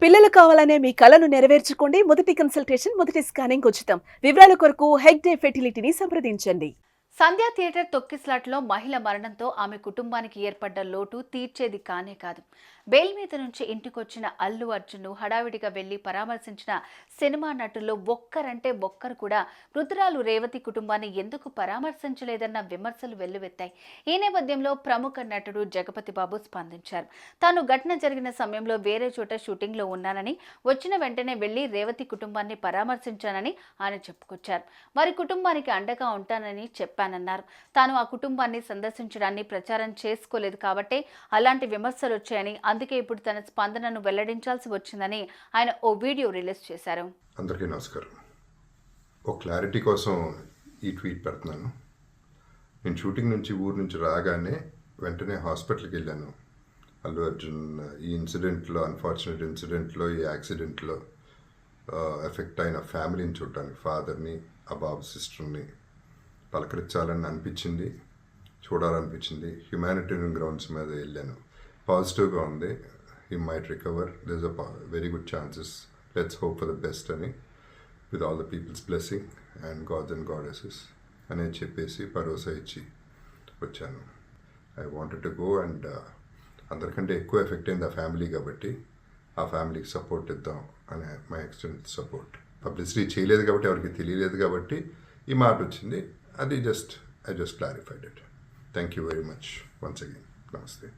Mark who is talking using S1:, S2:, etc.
S1: పిల్లలు కావాలనే మీ కలను నెరవేర్చుకోండి. మొదటి కన్సల్టేషన్, మొదటి స్కానింగ్ ఉచితం. వివరాల కొరకు హెగ్డే ఫెర్టిలిటీని సంప్రదించండి.
S2: సంధ్యా థియేటర్ తొక్కిస్లాట్లో మహిళ మరణంతో ఆమె కుటుంబానికి ఏర్పడ్డ లోటు తీర్చేది కానే కాదు. బెయిల్ మీద నుంచి ఇంటికొచ్చిన అల్లు అర్జున్ను హడావిడిగా వెళ్లి పరామర్శించిన సినిమా నటుల్లో ఒక్కరంటే ఒక్కరు కూడా మృతురాలు రేవతి కుటుంబాన్ని ఎందుకు పరామర్శించలేదన్న విమర్శలు వెల్లువెత్తాయి. ఈ నేపథ్యంలో ప్రముఖ నటుడు జగపతి బాబు స్పందించారు. తాను ఘటన జరిగిన సమయంలో వేరే చోట షూటింగ్లో ఉన్నానని, వచ్చిన వెంటనే వెళ్లి రేవతి కుటుంబాన్ని పరామర్శించానని ఆయన చెప్పుకొచ్చారు. వారి కుటుంబానికి అండగా ఉంటానని చెప్పానన్నారు. తాను ఆ కుటుంబాన్ని సందర్శించడాన్ని ప్రచారం చేసుకోలేదు కాబట్టే అలాంటి విమర్శలు వచ్చాయని, అందుకే ఇప్పుడు తన స్పందనను వెల్లడించాల్సి వచ్చిందని ఆయన ఓ వీడియో రిలీజ్ చేశారు.
S3: అందరికీ నమస్కారం. ఓ క్లారిటీ కోసం ఈ ట్వీట్ పెడుతున్నాను. నేను షూటింగ్ నుంచి ఊరు నుంచి రాగానే వెంటనే హాస్పిటల్కి వెళ్ళాను. అల్లు అర్జున్ ఈ ఇన్సిడెంట్లో, అన్ఫార్చునేట్ ఇన్సిడెంట్లో, ఈ యాక్సిడెంట్లో ఎఫెక్ట్ అయిన ఫ్యామిలీని చూడటానికి, ఫాదర్ని, ఆ బాబు సిస్టర్ని పలకరించాలని అనిపించింది, చూడాలనిపించింది. హ్యుమానిటేరియన్ గ్రౌండ్స్ మీద వెళ్ళాను. పాజిటివ్గా ఉంది. He might recover, there is a very good chances, let's hope for the best అని, with all the peoples blessing and gods and goddesses అనేది చెప్పేసి భరోసా ఇచ్చి వచ్చాను. I wanted to go and అందరికంటే ఎక్కువ ఎఫెక్ట్ అయింది ఆ ఫ్యామిలీ కాబట్టి ఆ ఫ్యామిలీకి సపోర్ట్ ఇద్దాం అనే మై ఎక్స్టెంట్ సపోర్ట్. పబ్లిసిటీ చేయలేదు కాబట్టి, ఎవరికి తెలియలేదు కాబట్టి ఈ మాట వచ్చింది. అది I just clarified it. Thank you very much once again. నమస్తే.